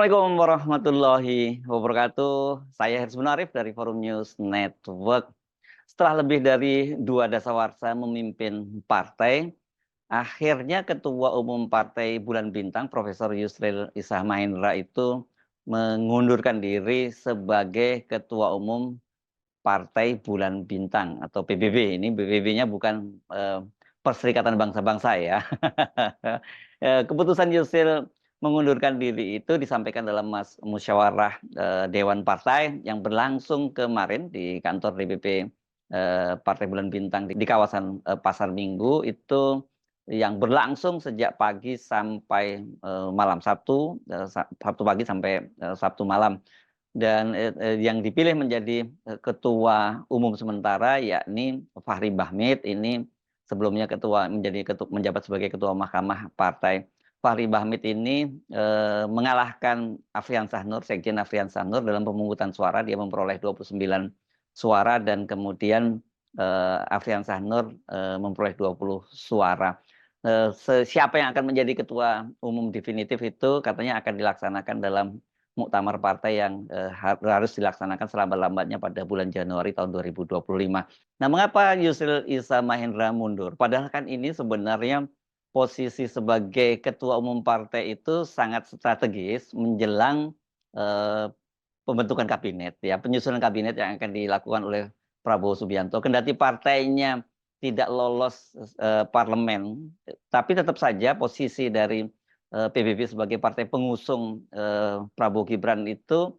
Assalamualaikum warahmatullahi wabarakatuh. Saya Hersman Arif dari Forum News Network. Setelah lebih dari 2 dasawarsa memimpin partai, akhirnya Ketua Umum Partai Bulan Bintang, Profesor Yusril Iza Mahendra itu mengundurkan diri sebagai Ketua Umum Partai Bulan Bintang atau PBB. Ini PBB-nya bukan Perserikatan Bangsa-Bangsa ya. Keputusan Yusril mengundurkan diri itu disampaikan dalam musyawarah Dewan Partai yang berlangsung kemarin di kantor DPP Partai Bulan Bintang di kawasan Pasar Minggu itu yang berlangsung sejak pagi sampai malam Sabtu, Sabtu pagi sampai Sabtu malam. Dan yang dipilih menjadi ketua umum sementara yakni Fahri Bahmid. Ini sebelumnya menjabat sebagai ketua Mahkamah Partai. Fahri Bahmid ini mengalahkan Afrian Sahnur, Sekjen Afrian Sahnur dalam pemungutan suara. Dia memperoleh 29 suara dan kemudian Afrian Sahnur memperoleh 20 suara. Siapa yang akan menjadi ketua umum definitif itu katanya akan dilaksanakan dalam muktamar partai yang harus dilaksanakan selambat-lambatnya pada bulan Januari tahun 2025. Nah, mengapa Yusril Iza Mahendra mundur? Padahal kan ini sebenarnya posisi sebagai ketua umum partai itu sangat strategis menjelang eh, pembentukan kabinet, ya, penyusunan kabinet yang akan dilakukan oleh Prabowo Subianto. Kendati partainya tidak lolos parlemen, tapi tetap saja posisi dari PBB sebagai partai pengusung Prabowo Gibran itu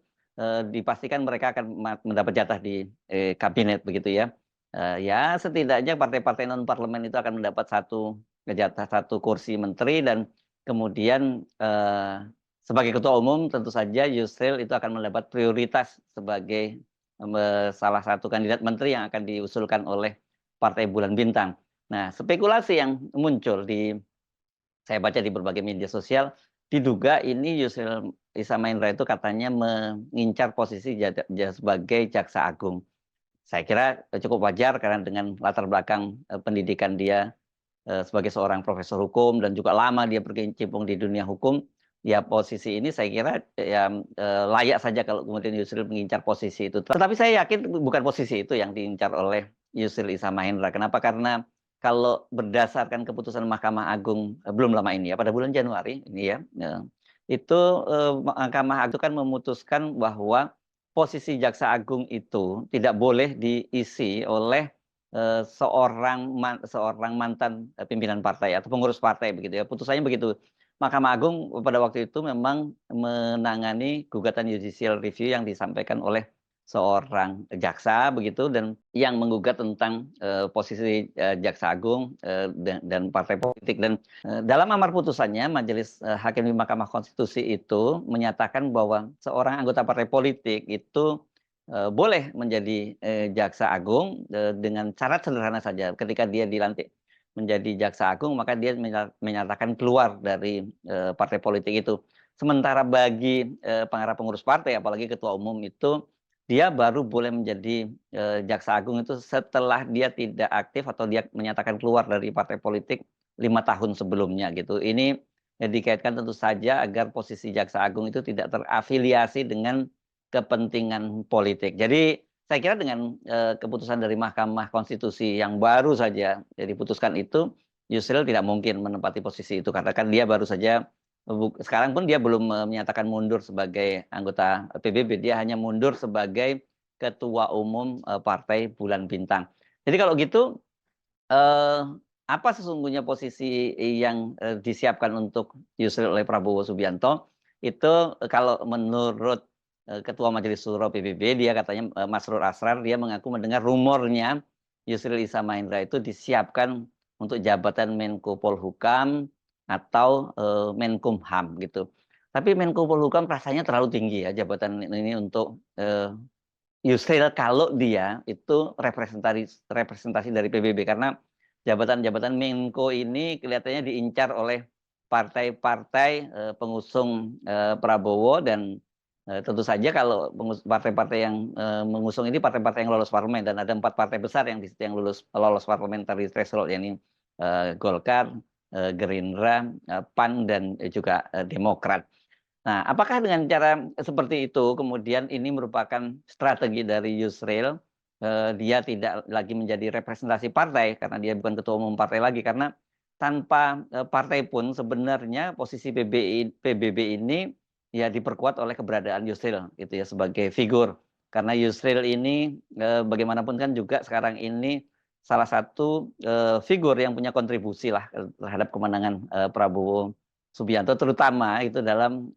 dipastikan mereka akan mendapat jatah di kabinet begitu ya. Ya setidaknya partai-partai non parlemen itu akan mendapat jatah satu kursi menteri dan kemudian sebagai ketua umum tentu saja Yusril itu akan mendapat prioritas sebagai salah satu kandidat menteri yang akan diusulkan oleh Partai Bulan Bintang. Nah, spekulasi yang muncul saya baca di berbagai media sosial, diduga ini Yusril Iza Mahendra itu katanya mengincar posisi sebagai Jaksa Agung. Saya kira cukup wajar karena dengan latar belakang pendidikan dia sebagai seorang profesor hukum dan juga lama dia berkecimpung di dunia hukum, ya posisi ini saya kira ya layak saja kalau kemudian Yusril mengincar posisi itu. Tetapi saya yakin bukan posisi itu yang diincar oleh Yusril Iza Mahendra. Kenapa? Karena kalau berdasarkan keputusan Mahkamah Agung belum lama ini ya, pada bulan Januari ini ya, itu Mahkamah Agung kan memutuskan bahwa posisi Jaksa Agung itu tidak boleh diisi oleh seorang mantan pimpinan partai atau pengurus partai begitu ya. Putusannya begitu. Mahkamah Agung pada waktu itu memang menangani gugatan judicial review yang disampaikan oleh seorang jaksa begitu dan yang menggugat tentang posisi Jaksa Agung dan partai politik dan dalam amar putusannya Majelis Hakim di Mahkamah Konstitusi itu menyatakan bahwa seorang anggota partai politik itu boleh menjadi Jaksa Agung dengan syarat sederhana saja. Ketika dia dilantik menjadi Jaksa Agung, maka dia menyatakan keluar dari partai politik itu. Sementara bagi para pengurus partai, apalagi ketua umum itu, dia baru boleh menjadi Jaksa Agung itu setelah dia tidak aktif atau dia menyatakan keluar dari partai politik 5 tahun sebelumnya gitu. Ini dikaitkan tentu saja agar posisi Jaksa Agung itu tidak terafiliasi dengan kepentingan politik. Jadi saya kira dengan keputusan dari Mahkamah Konstitusi yang baru saja diputuskan itu, Yusril tidak mungkin menempati posisi itu karena kan dia baru saja sekarang pun dia belum menyatakan mundur sebagai anggota PBB, dia hanya mundur sebagai ketua umum Partai Bulan Bintang. Jadi kalau gitu eh, apa sesungguhnya posisi yang disiapkan untuk Yusril oleh Prabowo Subianto itu kalau menurut Ketua Majelis Syuro PBB dia katanya Masrur Asrar dia mengaku mendengar rumornya Yusril Iza Mahendra itu disiapkan untuk jabatan Menko Polhukam atau Menkumham gitu. Tapi Menko Polhukam rasanya terlalu tinggi ya jabatan ini untuk Yusril kalau dia itu representasi dari PBB karena jabatan-jabatan Menko ini kelihatannya diincar oleh partai-partai pengusung Prabowo dan tentu saja kalau partai-partai yang mengusung ini partai-partai yang lolos parlemen dan ada 4 partai besar yang lolos parliamentary threshold yakni Golkar, Gerindra, PAN dan juga Demokrat. Nah, apakah dengan cara seperti itu kemudian ini merupakan strategi dari Yusril, dia tidak lagi menjadi representasi partai karena dia bukan ketua umum partai lagi, karena tanpa, partai pun sebenarnya posisi PBB ini ya diperkuat oleh keberadaan Yusril gitu ya sebagai figur. Karena Yusril ini, bagaimanapun kan juga sekarang ini salah satu, figur yang punya kontribusi lah, terhadap kemenangan, Prabowo Subianto, terutama itu dalam,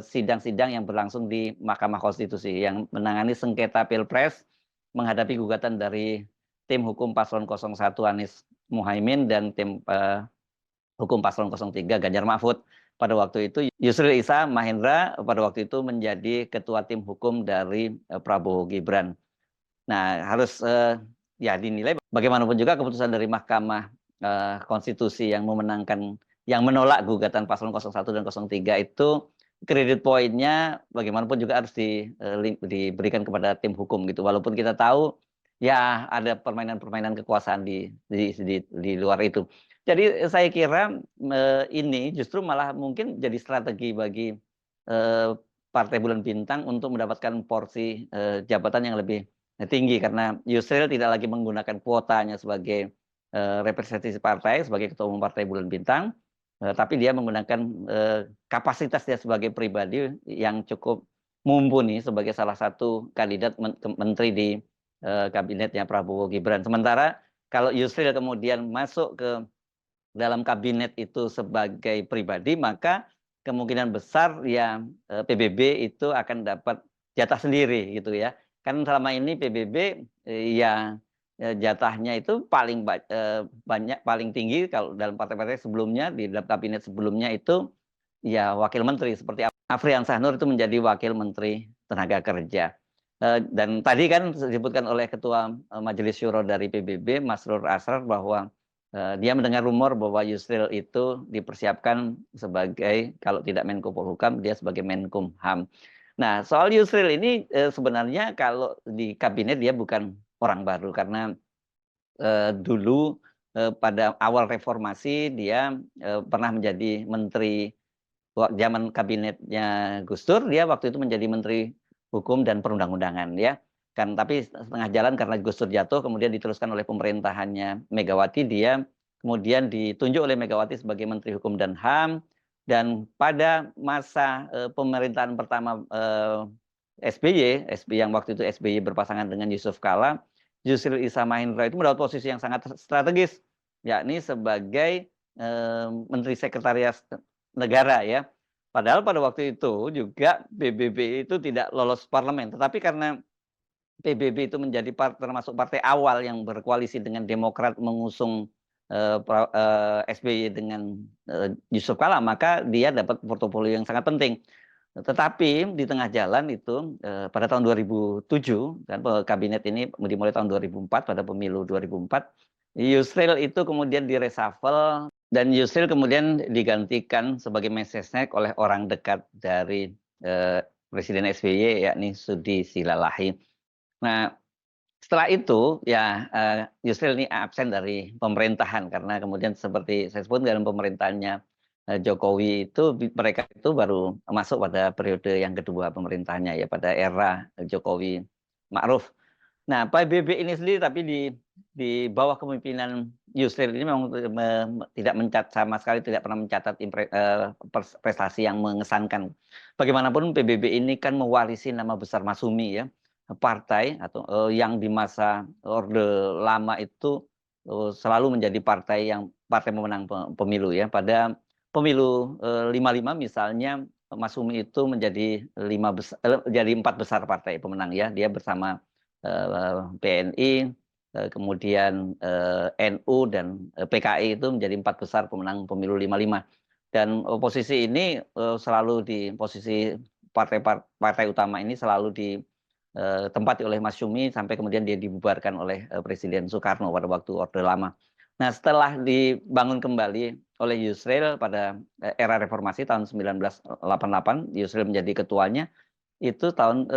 sidang-sidang yang berlangsung di Mahkamah Konstitusi yang menangani sengketa Pilpres, menghadapi gugatan dari tim hukum paslon 01 Anies Muhaimin dan tim, hukum paslon 03 Ganjar Mahfud. Pada waktu itu Yusril Iza Mahendra pada waktu itu menjadi ketua tim hukum dari, Prabowo Gibran. Nah, harus, ya dinilai bagaimanapun juga keputusan dari Mahkamah, Konstitusi yang menolak gugatan paslon 01 dan 03 itu kredit poinnya bagaimanapun juga harus diberikan kepada tim hukum gitu. Walaupun kita tahu ya ada permainan-permainan kekuasaan di luar itu. Jadi saya kira, ini justru malah mungkin jadi strategi bagi, eee, Partai Bulan Bintang untuk mendapatkan porsi, jabatan yang lebih tinggi karena Yusril tidak lagi menggunakan kuotanya sebagai, representasi partai, sebagai ketua umum Partai Bulan Bintang, tapi dia menggunakan, kapasitas dia sebagai pribadi yang cukup mumpuni sebagai salah satu kandidat menteri di, kabinetnya Prabowo Gibran. Sementara kalau Yusril kemudian masuk ke dalam kabinet itu sebagai pribadi, maka kemungkinan besar ya, PBB itu akan dapat jatah sendiri gitu ya. Kan selama ini PBB, ya, jatahnya itu banyak paling tinggi kalau dalam partai-partai sebelumnya, di dalam kabinet sebelumnya itu, ya wakil menteri seperti Afriansah Nur itu menjadi wakil menteri tenaga kerja. Dan tadi kan disebutkan oleh ketua, Majelis Syuro dari PBB, Masrur Asrar bahwa dia mendengar rumor bahwa Yusril itu dipersiapkan sebagai kalau tidak Menko Polhukam, dia sebagai Menkumham. Nah, soal Yusril ini, sebenarnya kalau di kabinet dia bukan orang baru karena, dulu, pada awal reformasi dia, pernah menjadi menteri zaman kabinetnya Gus Dur, dia waktu itu menjadi Menteri Hukum dan Perundang-undangan ya. Kan tapi setengah jalan karena Gus Dur jatuh kemudian diteruskan oleh pemerintahannya Megawati, dia kemudian ditunjuk oleh Megawati sebagai Menteri Hukum dan HAM, dan pada masa, pemerintahan pertama, SBY yang waktu itu SBY berpasangan dengan Yusuf Kala, Yusril Iza Mahendra itu mendapat posisi yang sangat strategis, yakni sebagai, Menteri Sekretaris Negara ya. Padahal pada waktu itu juga PBB itu tidak lolos parlemen, tetapi karena PBB itu menjadi termasuk partai awal yang berkoalisi dengan Demokrat mengusung, SBY dengan, Yusuf Kala, maka dia dapat portofolio yang sangat penting. Tetapi di tengah jalan itu, pada tahun 2007 kan kabinet ini dimulai tahun 2004 pada pemilu 2004, Yusril itu kemudian di-reshuffle dan Yusril kemudian digantikan sebagai Mensesnek oleh orang dekat dari, Presiden SBY yakni Sudi Silalahi. Nah, setelah itu ya, Yusril ini absen dari pemerintahan karena kemudian seperti saya sebut dalam pemerintahannya, Jokowi itu mereka itu baru masuk pada periode yang kedua pemerintahannya ya, pada era Jokowi Ma'ruf. Nah, PBB ini sendiri tapi di bawah kepemimpinan Yusril ini memang tidak sama sekali tidak pernah mencatat prestasi yang mengesankan. Bagaimanapun PBB ini kan mewarisi nama besar Masyumi ya, partai atau, yang di masa Orde Lama itu, selalu menjadi partai pemenang pemilu ya. Pada pemilu, 55 misalnya, Masyumi itu menjadi jadi 4 besar partai pemenang ya. Dia bersama, PNI, kemudian, NU dan, PKI itu menjadi 4 besar pemenang pemilu 55. Dan, posisi ini, selalu di posisi partai utama ini selalu ditempati oleh Masyumi sampai kemudian dia dibubarkan oleh, Presiden Soekarno pada waktu Orde Lama. Nah, setelah dibangun kembali oleh Yusril pada, era reformasi tahun 1988, Yusril menjadi ketuanya, itu tahun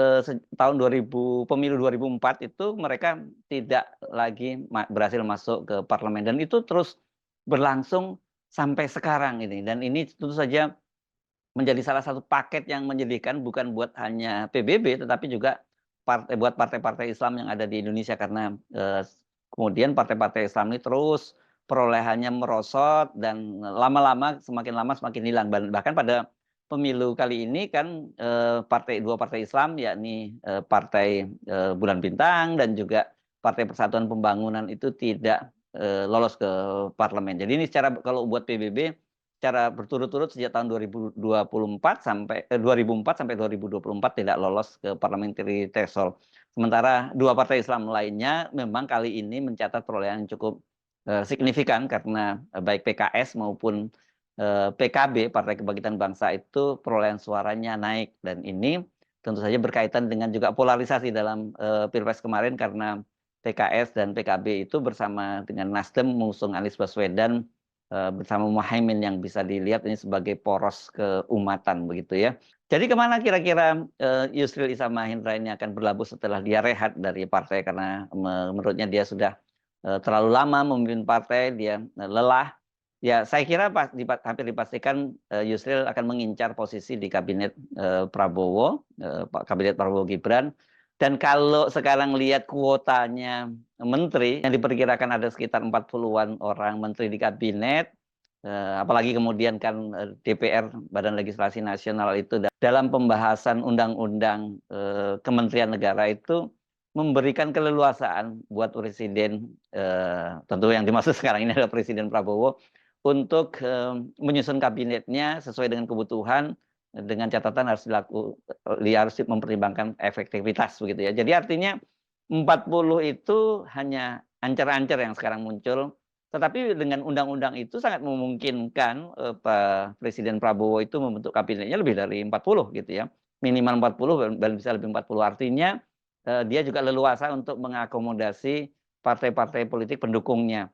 2000 pemilu 2004 itu mereka tidak lagi berhasil masuk ke parlemen dan itu terus berlangsung sampai sekarang ini dan ini tentu saja menjadi salah satu paket yang menyedihkan bukan buat hanya PBB tetapi juga buat partai-partai Islam yang ada di Indonesia karena, kemudian partai-partai Islam ini terus perolehannya merosot dan lama-lama semakin lama semakin hilang bahkan pada pemilu kali ini kan, dua partai Islam yakni, Partai, Bulan Bintang dan juga Partai Persatuan Pembangunan itu tidak, lolos ke parlemen. Jadi ini secara kalau buat PBB secara berturut-turut sejak tahun 2024 sampai 2004 sampai 2024 tidak lolos ke parliamentary threshold. Sementara dua partai Islam lainnya memang kali ini mencatat perolehan yang cukup signifikan karena baik PKS maupun PKB Partai Kebangkitan Bangsa itu perolehan suaranya naik dan ini tentu saja berkaitan dengan juga polarisasi dalam Pilpres kemarin karena PKS dan PKB itu bersama dengan Nasdem mengusung Anies Baswedan bersama Muhaimin yang bisa dilihat ini sebagai poros keumatan begitu ya. Jadi kemana kira-kira Yusril Iza Mahendra ini akan berlabuh setelah dia rehat dari partai karena menurutnya dia sudah terlalu lama memimpin partai, dia lelah. Ya saya kira hampir dipastikan Yusril akan mengincar posisi di kabinet Prabowo, kabinet Prabowo Gibran. Dan kalau sekarang lihat kuotanya menteri yang diperkirakan ada sekitar 40-an orang menteri di kabinet, apalagi kemudian kan DPR Badan Legislasi Nasional itu dalam pembahasan undang-undang Kementerian Negara itu memberikan keleluasaan buat presiden, tentu yang dimaksud sekarang ini adalah Presiden Prabowo untuk menyusun kabinetnya sesuai dengan kebutuhan dengan catatan harus mempertimbangkan efektivitas begitu ya. Jadi artinya 40 itu hanya ancar-ancar yang sekarang muncul, tetapi dengan undang-undang itu sangat memungkinkan Pak Presiden Prabowo itu membentuk kabinetnya lebih dari 40 gitu ya. Minimal 40 dan bisa lebih 40. Artinya dia juga leluasa untuk mengakomodasi partai-partai politik pendukungnya.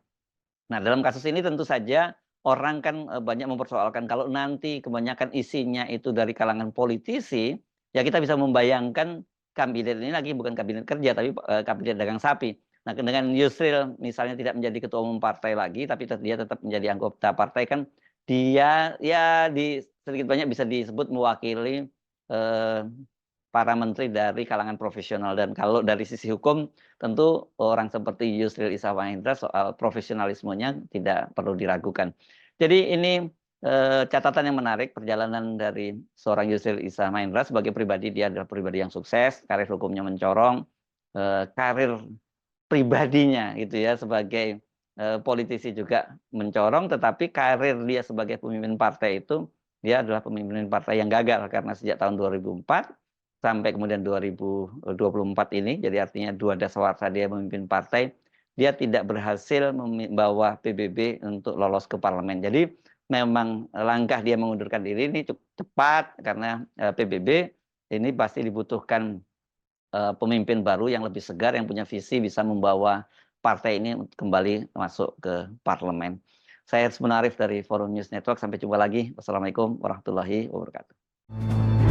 Nah, dalam kasus ini tentu saja orang kan banyak mempersoalkan kalau nanti kebanyakan isinya itu dari kalangan politisi, ya kita bisa membayangkan kabinet ini lagi bukan kabinet kerja tapi kabinet dagang sapi. Nah, dengan Yusril misalnya tidak menjadi ketua umum partai lagi tapi dia tetap menjadi anggota partai kan dia ya sedikit banyak bisa disebut mewakili eh, para menteri dari kalangan profesional dan kalau dari sisi hukum tentu orang seperti Yusril Iza Mahendra soal profesionalismenya tidak perlu diragukan. Jadi ini catatan yang menarik perjalanan dari seorang Yusril Iza Mahendra sebagai pribadi dia adalah pribadi yang sukses, karir hukumnya mencorong, karir pribadinya gitu ya sebagai politisi juga mencorong, tetapi karir dia sebagai pemimpin partai itu dia adalah pemimpin partai yang gagal karena sejak tahun 2004 sampai kemudian 2024 ini, jadi artinya 2 dasawarsa dia memimpin partai, dia tidak berhasil membawa PBB untuk lolos ke parlemen. Jadi memang langkah dia mengundurkan diri ini cukup cepat karena PBB ini pasti dibutuhkan pemimpin baru yang lebih segar, yang punya visi bisa membawa partai ini kembali masuk ke parlemen. Saya Aris Munarif dari Forum News Network, sampai jumpa lagi. Wassalamualaikum warahmatullahi wabarakatuh.